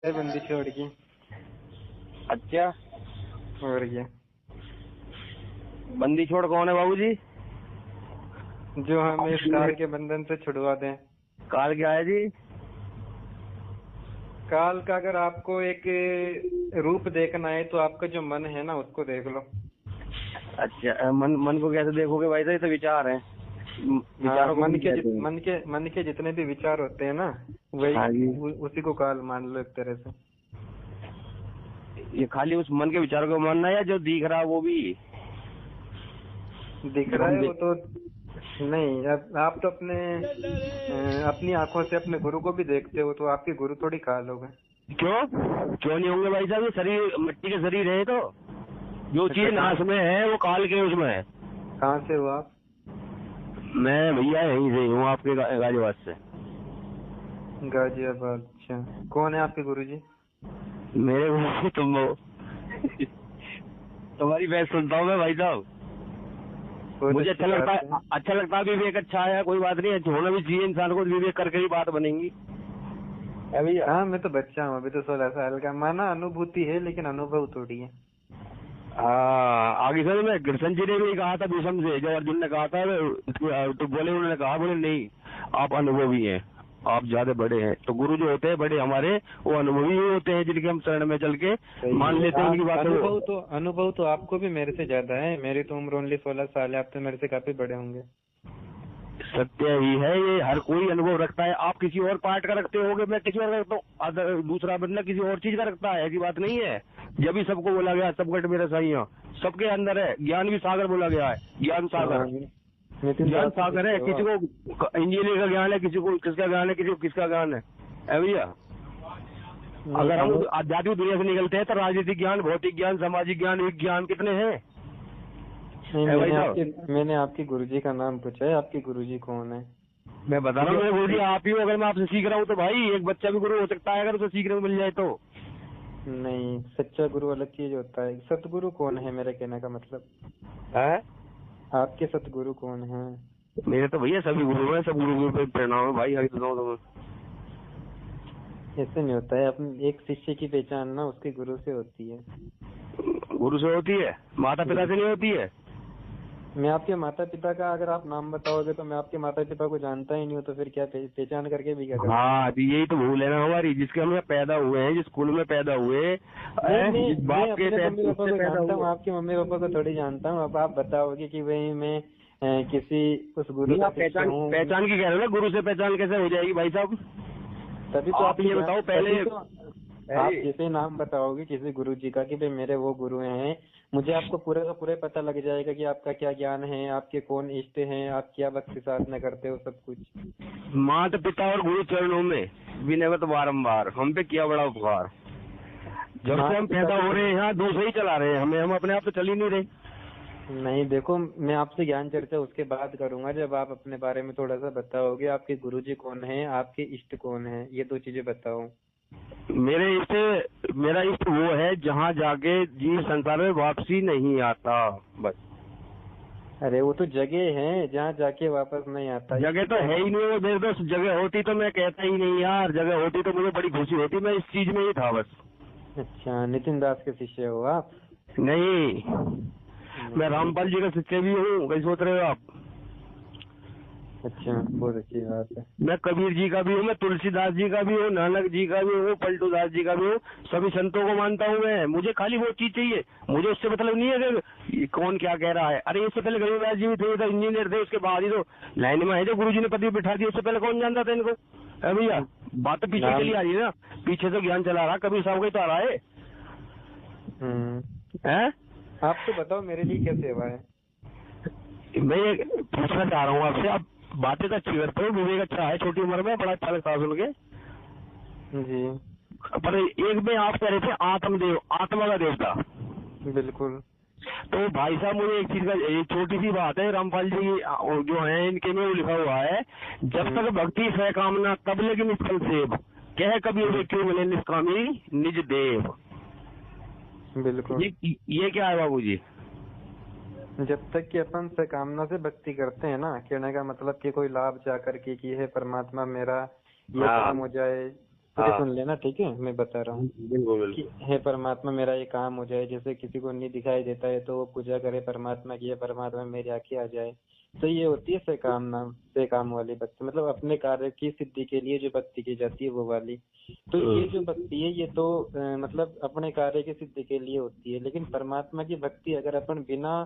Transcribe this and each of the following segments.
बंदी छोड़ की। अच्छा, और क्या? बंदी छोड़ कौन है बाबूजी? जो हमें इस काल के बंधन से छुड़वा दें। काल क्या है जी? काल का अगर आपको एक रूप देखना है तो आपका जो मन है ना उसको देख लो। अच्छा, मन को कैसे देखोगे भाई साहब? ये तो विचार है, हाँ, विचारों को भी कहते हैं। मन के जितने भी विचार होते हैं ना वही हाँ जी। उसी को काल मान लो एक तरह से। ये खाली उस मन के विचारों को मानना है या जो दिख रहा है वो भी? दिख जब रहा हम है वो तो नहीं। अब आप तो अपनी आंखों से अपने गुरु को भी देखते हो, तो आपके गुरु थोड़ी काल हो गए। क्यों क्यों नहीं होंगे भाई साहब? ये शरीर मिट्टी के शरीर है, तो जो अच्छा, चीज नाश में है वो काल के उसमें है। कहाँ से हो आप? मैं भैया यहीं से हूँ, आपके गाजियाबाद से। गाजियाबाद। अच्छा, कौन है आपके गुरुजी? मेरे को तुम हो। तुम्हारी बात सुनता हूँ मैं भाई साहब। बहुत मुझे अच्छी अच्छा लगता बात है, अच्छा लगता है। विवेक अच्छा है, कोई बात नहीं, होना भी चाहिए इंसान को। विवेक करके ही बात बनेगी है भैया। हाँ, मैं तो बच्चा हूँ, अभी तो 16 साल का। माना अनुभूति है लेकिन अनुभव थोड़ी है। हाँ, आगे सर मैं कृष्ण जी ने भी कहा था भीष्म से, जब अर्जुन ने कहा था तो बोले, उन्होंने कहा, बोले नहीं आप अनुभवी हैं, आप ज्यादा बड़े हैं। तो गुरु जो होते हैं बड़े हमारे, वो अनुभवी ही होते हैं, जिनके हम शरण में चल के मान लेते हैं उनकी बातों। अनुभव तो आपको भी मेरे से ज्यादा है। मेरी तो उम्र ओनली 16 साल है, आप तो मेरे से काफी बड़े होंगे। सत्य ही है ये, हर कोई अनुभव रखता है। आप किसी और पार्ट का रखते होगे, मैं किसी और का रखता हूँ, दूसरा बंदा किसी और चीज का रखता है, ऐसी बात नहीं है। जब भी सबको बोला गया सबकट मेरे सही, सबके अंदर है ज्ञान भी सागर बोला गया है, ज्ञान सागर। नितिन ज्ञान दास के सागर है, शिष्य हो किसी आप? को इंजीनियर का ज्ञान है, किसी को किसका ज्ञान है, किसी को किसका ज्ञान है भैया। अगर हम आध्यात्मिक दुनिया से निकलते हैं तो राजनीतिक ज्ञान, भौतिक ज्ञान, सामाजिक ज्ञान, विज्ञान कितने हैं भाई साहब? मैंने आपके गुरुजी का नाम पूछा है, आपके गुरुजी कौन है? मैं बता रहा हूँ, मेरे गुरु जी आप ही हो। अगर मैं आपसे सीख रहा हूँ तो भाई एक बच्चा भी गुरु हो सकता है, अगर उसे सीखने को मिल जाए तो। नहीं, सच्चा गुरु अलग चीज होता है। सतगुरु कौन है, मेरे कहने का मतलब? है आपके सतगुरु कौन है? मेरे तो भैया सभी गुरु हैं, सब गुरु पे प्रणाम है भाई। हरी तो ऐसे नहीं होता है। अपने एक शिष्य की पहचान ना उसके गुरु से होती है। गुरु से होती है, माता पिता से नहीं होती है। मैं आपके माता पिता का अगर आप नाम बताओगे तो मैं आपके माता पिता को जानता ही नहीं हूँ, तो फिर क्या पहचान करके भी क्या करूँगा? हाँ, तो यही तो भूल है ना हमारी, जिसके हम पैदा हुए हैं, जिस स्कूल में पैदा हुए, जिस बाप के अपने मम्मी पापा को पैदा जानता हूँ, हुए। आपके मम्मी पापा को थोड़ी जानता हूँ। अब आप बताओगे कि भाई मैं किसी उस गुरु का शिष्य हूँ। पहचान की कह रहे हो ना, गुरु से पहचान कैसे हो जाएगी भाई साहब? तभी तो आप ये बताओ पहले। आप जैसे नाम बताओगे किसी गुरु जी का कि भाई मेरे वो गुरु हैं, मुझे आपको पूरा का पूरा पता लग जाएगा कि आपका क्या ज्ञान है, आपके कौन इष्ट हैं, आप क्या भक्ति साधना करते हो, सब कुछ। माता पिता और गुरु चरणों में विनवत बारंबार, हम पे किया बड़ा उपकार। जब से हम पैदा हो रहे हैं यहाँ दूसरे ही चला रहे हैं हमें, हम अपने आप तो चल ही नहीं रहे। नहीं, देखो, मैं आपसे ज्ञान चर्चा उसके बाद करूंगा जब आप अपने बारे में थोड़ा सा बताओगे। आपके गुरुजी कौन है, आपके इष्ट कौन है, ये दो चीजें बताओ। मेरा इष्ट वो है जहाँ जाके जीव संसार में वापसी नहीं आता, बस। अरे वो तो जगह है जहाँ जाके वापस नहीं आता। जगह तो है ही नहीं, वो मेरे दोस्त। जगह होती तो मैं कहता ही नहीं यार, जगह होती तो मुझे बड़ी खुशी होती, मैं इस चीज में ही था बस। अच्छा, नितिन दास के शिष्य हो आप? नहीं, मैं रामपाल जी का शिष्य भी हूँ, कहीं सोच रहे हो आप? अच्छा, बहुत अच्छी बात है। मैं कबीर जी का भी हूँ, मैं तुलसीदास जी का भी हूँ, नानक जी का भी हूँ, पलटू दास जी का भी हूँ। सभी संतों को मानता हूँ मैं। मुझे खाली वो चीज चाहिए, मुझे उससे मतलब नहीं है कि कौन क्या कह रहा है। अरे इससे पहले गरीबदास जी भी थे, तो इंजीनियर थे, उसके बाद ही तो लाइन में है जो गुरु जी ने पदवी बिठा दी। उससे पहले कौन जानता था इनको? है भैया, बात तो पीछे चली आ रही है ना, पीछे से ज्ञान चला रहा, कबीर साहब का तो आ रहा है। आप तो बताओ मेरे लिए क्या सेवा है? मैं पूछना चाह रहा हूँ आपसे, आप बातें तो अच्छी करते हो, विवेक अच्छा है, छोटी उम्र में बड़ा अच्छा लगता है सुन के जी। पर एक में आप कह रहे थे आत्मदेव, आत्मा का देवता। बिल्कुल। तो भाई साहब मुझे एक चीज का, एक छोटी सी बात है, रामपाल जी जो है इनके में वो लिखा हुआ है, जब तक भक्ति है कामना तब लेकिन निष्फल सेव, कह कबीर वे क्यों मिले निष्कामी निज देव। बिल्कुल। ये क्या है बाबूजी? जब तक कि अपन सकामना से भक्ति करते हैं ना, कहने का मतलब कि कोई लाभ चाह करके कि हे परमात्मा मेरा ये काम हो जाए, मुझे हाँ। सुन लेना, ठीक है, मैं बता रहा हूँ बिल्कुल कि बिल्कुल। हे परमात्मा मेरा ये काम हो जाए। जैसे किसी को नहीं दिखाई देता है तो वो पूजा करे परमात्मा की, परमात्मा मेरी आंखें आ जाए। तो ये होती है से काम वाली भक्ति, मतलब अपने कार्य की सिद्धि के लिए जो भक्ति की जाती है वो वाली। तो ये जो भक्ति है ये तो मतलब अपने कार्य की सिद्धि के लिए होती है। लेकिन परमात्मा की भक्ति अगर अपन बिना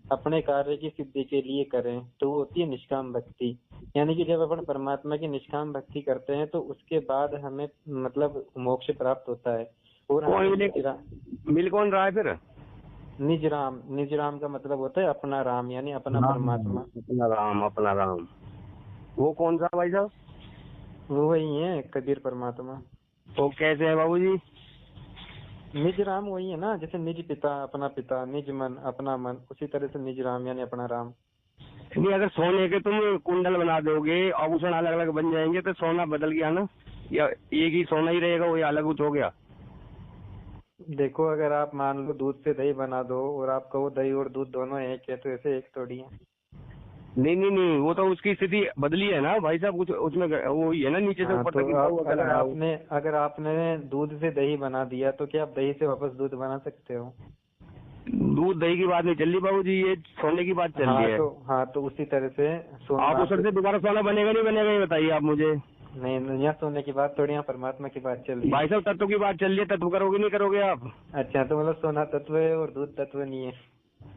अपने कार्य की सिद्धि के लिए करें तो वो होती है निष्काम भक्ति। यानी कि जब अपन परमात्मा की निष्काम भक्ति करते हैं तो उसके बाद हमें मतलब मोक्ष प्राप्त होता है। और कौन हमें मिल कौन रहा है फिर? निज राम का मतलब होता है अपना राम, यानी अपना परमात्मा। अपना राम, अपना राम। वो कौन सा भाई साहब? वो वही है कबीर परमात्मा। वो कैसे है बाबूजी? निज राम वही है ना, जैसे निज पिता अपना पिता, निज मन अपना मन, उसी तरह से निज राम यानी अपना राम। नहीं, अगर सोने के तुम कुंडल बना दोगे, आभूषण अलग अलग बन जाएंगे तो सोना बदल गया ना, या एक ही सोना ही रहेगा, वो अलग कुछ हो गया? देखो अगर आप मान लो दूध से दही बना दो और आप कहो दही और दूध दोनों एक है, तो ऐसे एक थोड़ी है। नहीं नहीं नहीं, वो तो उसकी स्थिति बदली है ना भाई साहब, कुछ उसमें वो ही है ना, नीचे से हाँ ऊपर तो तक गिरा हुआ अगर है। आपने दूध से दही बना दिया तो क्या आप दही से वापस दूध बना सकते हो? दूध दही की बात नहीं चल रही बाबूजी, ये सोने की बात चल रही है। हाँ तो उसी तरह से आप उस से दोबारा सोना बनेगा नहीं बनेगा, ये बताइए आप मुझे। नहीं, यहाँ सोने की बात थोड़ी, यहाँ परमात्मा की बात चल रही है। भाई साहब तत्व की बात चल रही है, तत्व करोगे नहीं करोगे आप? अच्छा, तो मतलब सोना तत्व है और दूध तत्व नहीं है?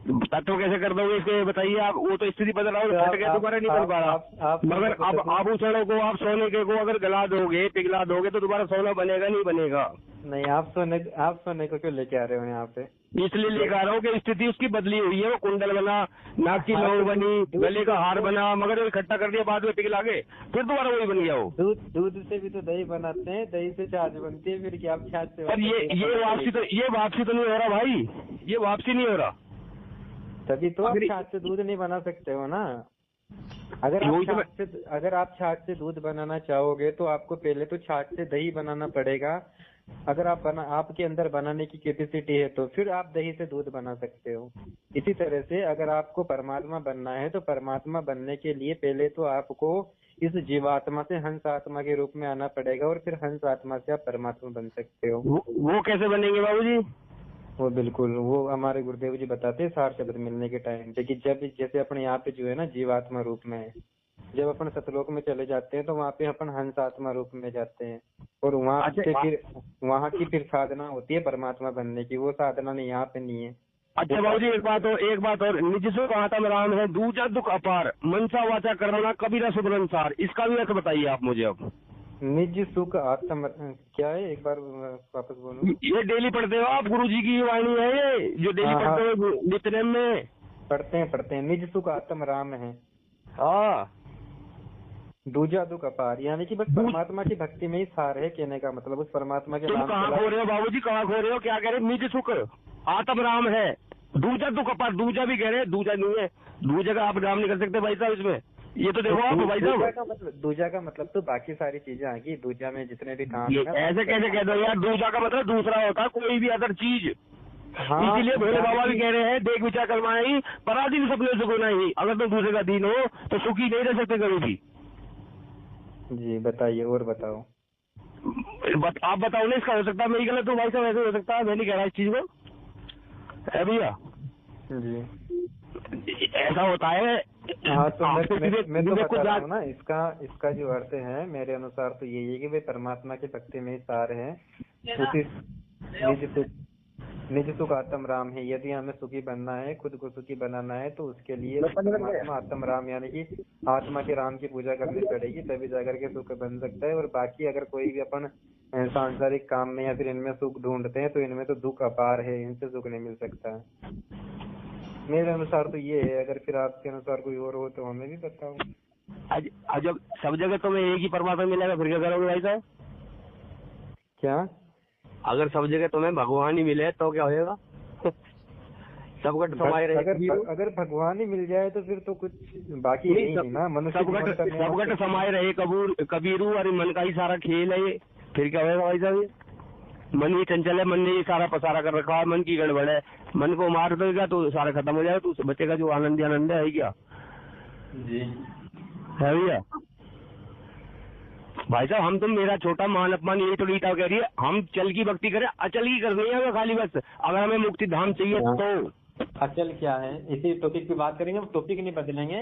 तत्व कैसे कर दोगे इसके बताइए आप? वो तो स्थिति बदल रहा है, दोबारा नहीं बन पा रहा। मगर अब आभूषणों को आप सोने के को अगर गला दोगे, पिघला दोगे तो दोबारा सोना बनेगा नहीं बनेगा? नहीं, आप सोने को क्यों लेके आ रहे हो यहाँ पे? इसलिए लेकर आ रहा हूँ कि स्थिति उसकी बदली हुई है। वो कुंडल बना, नाक की लौंग बनी, गले का हार बना, मगर वो इकट्ठा कर दिया, बाद में पिघला के फिर दोबारा वही बन गया। वो दूध से भी तो दही बनाते हैं, दही से छाछ बनती है, फिर क्या आप छाछ से? और ये वापसी तो नहीं हो रहा भाई, ये वापसी नहीं हो रहा। तभी तो आप छाछ से दूध नहीं बना सकते हो ना। अगर आप छाछ से दूध बनाना चाहोगे तो आपको पहले तो छाछ से दही बनाना पड़ेगा। अगर आपके अंदर बनाने की कैपेसिटी है तो फिर आप दही से दूध बना सकते हो। इसी तरह से अगर आपको परमात्मा बनना है तो परमात्मा बनने के लिए पहले तो आपको इस जीवात्मा से हंस आत्मा के रूप में आना पड़ेगा, और फिर हंस आत्मा से आप परमात्मा बन सकते हो। वो कैसे बनेंगे बाबूजी? वो बिल्कुल, वो हमारे गुरुदेव जी बताते हैं सार शब्द मिलने के टाइम पे कि जब जैसे अपने यहाँ पे जो है ना जीवात्मा रूप में है, जब अपन सतलोक में चले जाते हैं तो वहाँ पे अपन हंस आत्मा रूप में जाते हैं, और वहाँ से फिर वहाँ की फिर साधना होती है परमात्मा बनने की। वो साधना नहीं यहाँ पे नहीं है। अच्छा बाबूजी, एक बात और निज सुख आत्म राम है, दूजा दुख अपार, मनसा वाचा कर्मणा कबीरा सुधरंसार, इसका भी अर्थ बताइए आप मुझे। अब निज सुख आत्म क्या है, एक बार वापस बोलो। ये डेली पढ़ते हो आप? गुरु जी की वाणी है ये जो डेली पढ़ते हो नित्यनेम में? पढ़ते हैं। निज सुख आत्म राम है। हाँ, दूजा दुख अपार, यानी कि बस परमात्मा की भक्ति में ही सार है, कहने का मतलब उस परमात्मा के नाम। कहाँ खो रहे हो बाबूजी, कहाँ खो रहे हो? क्या कह रहे? निज सुख आत्म राम है, दूजा दुख अपार। दूजा भी कह रहे हैं, दूजा नहीं है, दूजा का आप नाम नहीं कर सकते भाई साहब इसमें। ये तो देखो आप भाई साहब, दूजा का मतलब तो बाकी सारी चीजें आ गई। दूजा में जितने भी काम ऐसे कैसे कह दो यार? दूजा का मतलब दूसरा होता है, कोई भी अदर चीज। हाँ, इसीलिए भोले बाबा भी कह रहे हैं, देख विचार करवाई पराधीन सपने सुख नहीं। अगर तुम दूसरे का दीन हो तो सुखी नहीं रह सकते कभी भी। जी बताइए, और बताओ। आप बताओ ना, इसका हो सकता है मेरी गलत हूँ भाई साहब, ऐसे हो सकता है, मैं नहीं कह रहा इस चीज को है भैया जी, ऐसा होता है। हाँ तो मैं तो बता रहा हूँ ना, इसका जो अर्थ है मेरे अनुसार तो यही है कि वे परमात्मा की भक्ति में ही सार है। उसी निज सुख आत्म राम है। यदि हमें सुखी बनना है, खुद को सुखी बनाना है, तो उसके लिए परमात्मा आत्म राम यानी कि आत्मा के राम की पूजा करनी पड़ेगी, तभी जाकर के सुख बन सकता है। और बाकी अगर कोई भी अपन सांसारिक काम में या फिर इनमें सुख ढूंढते हैं तो इनमें तो दुख अपार है, इनसे सुख नहीं मिल सकता है। मेरे अनुसार तो ये है। अगर फिर आपके अनुसार कोई और हो तो हमें भी बताओ। जब सब जगह तुम्हें एक ही परमात्मा मिलेगा फिर क्या करोगे भाई साहब? क्या? अगर सब जगह तुम्हें भगवान ही मिले तो क्या होगा? सबकट समाये रहे। अगर भगवान ही मिल जाए तो फिर तो कुछ बाकी नहीं ना, मनुष्य सबकट समाये रहे कबीरू। अरे मन का ही सारा खेल है ये, फिर क्या होगा भाई साहब? मन ही चंचल है, मन ने ये सारा पसारा कर रखा है, मन की गड़बड़ है। मन को मार देगा तो सारा खत्म हो जाएगा, तो बचेगा जो आनंद ही आनंद है क्या? जी है भैया। भाई साहब हम तुम मेरा छोटा मान अपमान यही तो रीटा कह रही है, हम चल की भक्ति करें, अचल की करनी है हमें खाली बस, अगर हमें मुक्ति धाम चाहिए तो। अचल क्या है, इसी टॉपिक की बात करेंगे, टॉपिक नहीं बदलेंगे,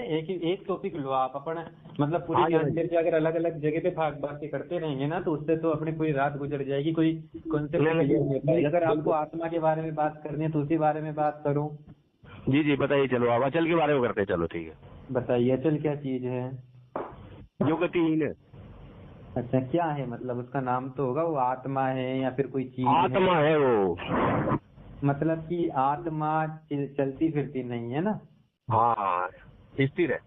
एक टॉपिक लो आप अपना, मतलब पूरी ज्ञान चर्चा अगर अलग अलग जगह पे बातें करते रहेंगे ना तो उससे तो अपनी पूरी रात गुजर जाएगी, कोई कॉन्सेप्ट क्लियर नहीं होता है। अगर आपको आत्मा के बारे में बात करनी है तो उसी बारे में बात करो। जी जी बताइए, चलो आप अचल के बारे में करते हैं, चलो ठीक है बताइए अचल क्या चीज है? जो गतिहीन है। अच्छा क्या है, मतलब उसका नाम तो होगा, वो आत्मा है या फिर कोई चीज आत्मा है वो, मतलब कि आत्मा चलती फिरती नहीं है ना? हाँ स्थिर है,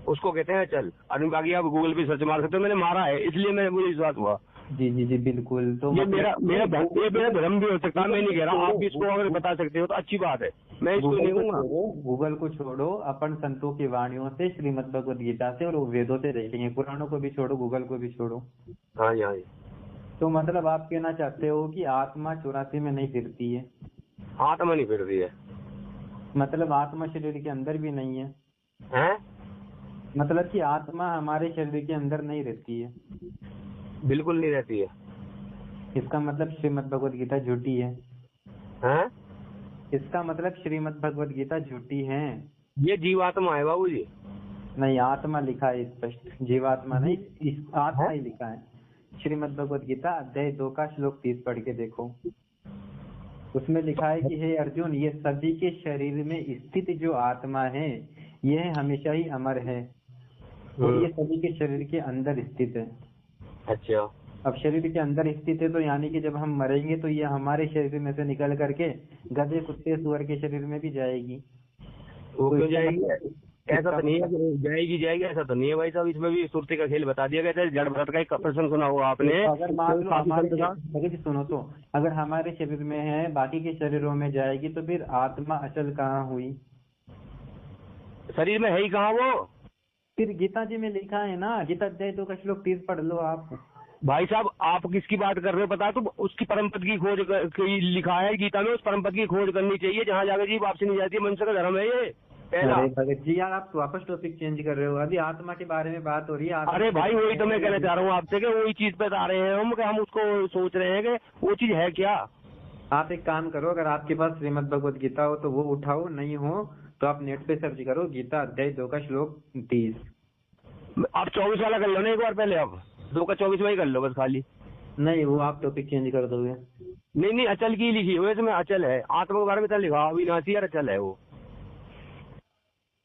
उसको कहते हैं अचल। और बाकी आप गूगल पे सर्च मार सकते हो, मैंने मारा है इसलिए मुझे विश्वास हुआ। जी जी जी बिल्कुल। तो ये मेरा धर्म भी हो सकता है, मैं नहीं कह रहा, आप भी इसको अगर बता सकते हो तो अच्छी बात है, मैं इसको नहीं कहूँगा। गूगल को छोड़ो, अपन संतों की वाणियों से, श्रीमद् भगवद गीता से और वेदों से देखेंगे, पुराणों को भी छोड़ो, गूगल को भी छोड़ो। हाँ हाँ। तो मतलब आप कहना चाहते हो कि आत्मा 84 में नहीं फिरती है? आत्मा नहीं फिरती है, मतलब आत्मा शरीर के अंदर भी नहीं है? हैं? मतलब कि आत्मा हमारे शरीर के अंदर नहीं रहती है? बिल्कुल नहीं रहती है। इसका मतलब श्रीमद् भगवद गीता झूठी है? हैं? इसका मतलब श्रीमद् भगवद गीता झूठी है? ये जीवात्मा है बाबूजी। नहीं, आत्मा लिखा है स्पष्ट, जीवात्मा नहीं, इस आत्मा ही लिखा है। श्रीमद् भगवद गीता अध्याय 2 का श्लोक 30 पढ़ के देखो, उसमें लिखा है कि हे अर्जुन, ये सभी के शरीर में स्थित जो आत्मा है यह हमेशा ही अमर है और ये सभी के शरीर के अंदर स्थित है। अच्छा। अब शरीर के अंदर स्थित है तो यानी कि जब हम मरेंगे तो ये हमारे शरीर में से निकल करके गधे कुत्ते सुअर के शरीर में भी जाएगी। वो क्यों जाएगी? ऐसा तो नहीं है जाएगी ऐसा तो नहीं है भाई साहब, इसमें भी सुरती का खेल बता दिया गया था। जड़ भरत का एक प्रसंग सुना होगा आपने? अगर मान लो हमारे सुनो तो, अगर हमारे शरीर में है बाकी के शरीरों में जाएगी तो फिर आत्मा अचल कहाँ हुई? शरीर में है ही कहाँ वो? फिर गीता जी में लिखा है ना, गीता अध्याय 2 का श्लोक 30 पढ़ लो आप। भाई साहब आप किसकी बात कर रहे हो पता? तो उसकी परम पद की खोज लिखा है गीता में, उस परम पद की खोज करनी चाहिए जहाँ जाकर जीव वापसी नहीं जाती है। मनुष्य का धर्म है ये पहला। अरे भगत जी यार, आप वापस टॉपिक चेंज कर रहे हो, अभी आत्मा के बारे में बात हो रही है। अरे भाई वही तो मैं कहना चाह रहा हूँ आपसे कि वही चीज पे आ रहे हैं हम उसको सोच रहे हैं कि वो चीज है क्या। आप एक काम करो, अगर आपके पास श्रीमद् भगवद गीता हो तो वो उठाओ, नहीं हो तो आप नेट पे सर्च करो गीता अध्याय 2 का श्लोक 30। आप 24 वाला कर लो ना एक बार पहले, आप 2 का 24 में ही कर लो बस खाली। नहीं, वो आप टॉपिक चेंज कर दोगे। नहीं अचल की लिखी है वैसे में, अचल है, आत्मा के बारे में तो लिखा अविनाशी और अचल है वो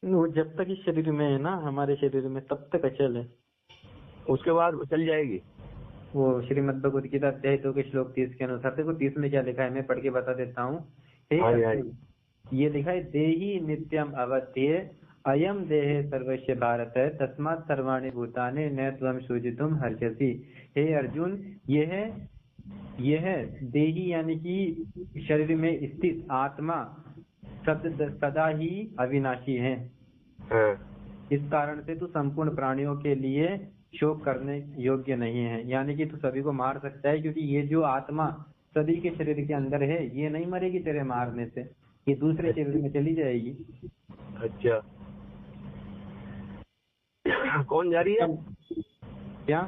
जब तक इस शरीर में है ना, हमारे शरीर में, तब तक अचल है, उसके बाद चल जाएगी। वो श्रीमद् भगवद गीता अध्याय 2 के श्लोक 30 के अनुसार, देखो 30 में क्या लिखा है, मैं पढ़ के बता देता हूँ। ये लिखा है, देही नित्यम अवस्थिये अयम देहे सर्वस्य भारत तस्मात् सर्वाणि भूतानि न त्वं शुचितुम हर्षसि। हे अर्जुन, यह देही यानी कि शरीर में स्थित आत्मा सदा ही अविनाशी है। इस कारण से तू संपूर्ण प्राणियों के लिए शोक करने योग्य नहीं है, यानी कि तू सभी को मार सकता है, क्योंकि ये जो आत्मा सभी के शरीर के अंदर है ये नहीं मरेगी तेरे मारने से, ये दूसरे शरीर में चली जाएगी। अच्छा कौन जा रही है? क्या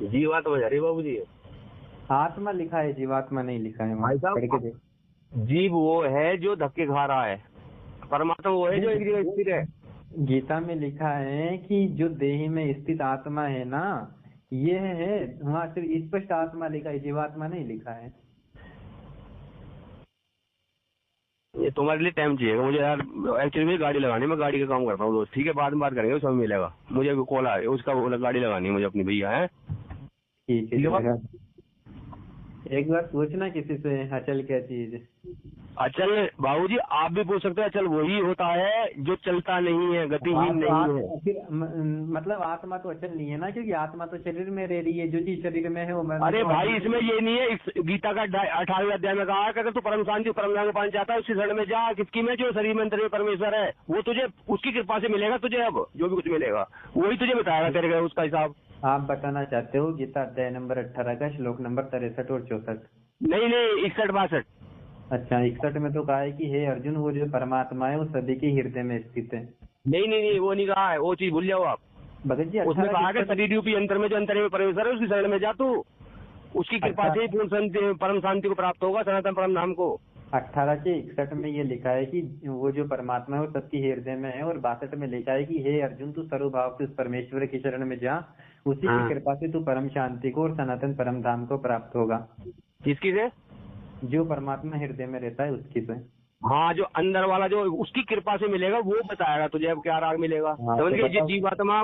जीवात्मा जा रही है बाबूजी? आत्मा लिखा है, जीवात्मा नहीं लिखा है। भाई साहब जीव वो है जो धक्के खा रहा है, परमात्मा वो है जो एक जगह स्थिर है। गीता में लिखा है कि जो देही में स्थित आत्मा है ना, ये है, वहाँ सिर्फ स्पष्ट आत्मा लिखा है, जीवात्मा नहीं लिखा है। ये तुम्हारे लिए टाइम चाहिए मुझे यार, एक्चुअली मुझे गाड़ी लगानी, मैं गाड़ी का काम करता हूँ दोस्त, ठीक है बाद में बात करेंगे, समय मिलेगा। मुझे कॉल आया उसका, गाड़ी लगानी है मुझे अपनी भैया है। ठीक है, एक बार पूछना किसी से अचल क्या चीज है। अचल बाबूजी आप भी पूछ सकते हैं, अचल वही होता है जो चलता नहीं है, गतिहीन नहीं है। फिर मतलब आत्मा तो अचल नहीं है ना, क्योंकि आत्मा तो शरीर में रह रही है, जो चीज शरीर में है वो मरने। अरे भाई इसमें ये नहीं है, इस गीता का 18वें अध्याय में कहा कि अगर तू परम शांति परम ज्ञान पाना चाहता है उसी शरण में जा, किसकी में? जो शरीर में अंतर में परमेश्वर है, वो तुझे उसकी कृपा से मिलेगा तुझे। अब जो भी कुछ मिलेगा वही तुझे बताएगा तेरे उसका हिसाब। आप बताना चाहते हो गीता अध्याय नंबर 18 का श्लोक नंबर 63 और 64? नहीं 61-62। अच्छा 61 में तो कहा है कि हे अर्जुन, वो जो परमात्मा है वो सभी के हृदय में स्थित है। नहीं वो नहीं कहा है, वो चीज भूल जाओ आप। भगत जी उसने 18 कहा कि शरीर रूपी अंतर में जो अंतर में परमेश्वर है उसकी शरण में जा तू, उसकी कृपा से ही पूर्ण शांति परम शांति को प्राप्त होगा, सनातन परम धाम को। 18 के 61 में ये लिखा है कि वो जो परमात्मा है वो सबके हृदय में है, और 62 में लिखा है कि हे अर्जुन तू सर्वभाव से उस परमेश्वर की शरण में जा, उसी की कृपा से तू परम शांति को और सनातन परम धाम को प्राप्त होगा। किसकी से? जो परमात्मा हृदय में रहता है उसकी से। हाँ, जो अंदर वाला जो उसकी कृपा से मिलेगा वो बताएगा तुझे अब क्या राग मिलेगा। हाँ, समझ तो गए? ये बताओ। जीव आत्मा,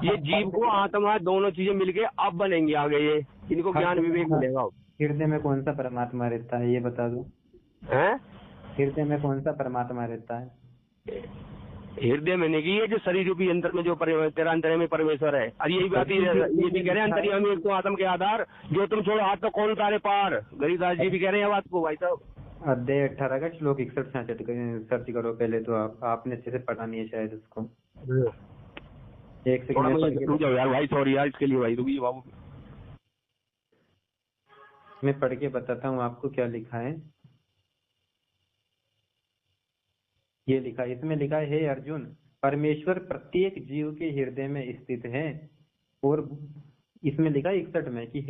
ये जीव को आत्मा दोनों चीजें मिलके अब बनेंगी आगे, ये इनको ज्ञान विवेक मिलेगा। हृदय में कौन सा परमात्मा रहता है ये बता दो। हैं? हृदय में कौन सा परमात्मा रहता है? हृदय में नहीं, ये जो शरीर रूपी अंतर में जो तेरा अंतर में परमेश्वर है। और यही बात ये भी कह रहे हैं अंतर्यामी एक तो आत्म के आधार, जो तुम छोड़ो हाथ तो कौन तारे पार। गरीदास जी भी कह रहे हैं बात को भाई साहब। अध्याय 18 का श्लोक 61 सर्च करो पहले तो। आपने अच्छे से पढ़ा नहीं है शायद उसको। एक सेकंड रुक जाओ यार भाई, सॉरी यार इसके लिए भाई, रुकिए बाबू। मैं पढ़ के बताता हूँ आपको क्या लिखा है। ये लिखा है, इसमें लिखा है हे अर्जुन, परमेश्वर प्रत्येक जीव के हृदय में स्थित है। और इसमें लिखा है 61 में कि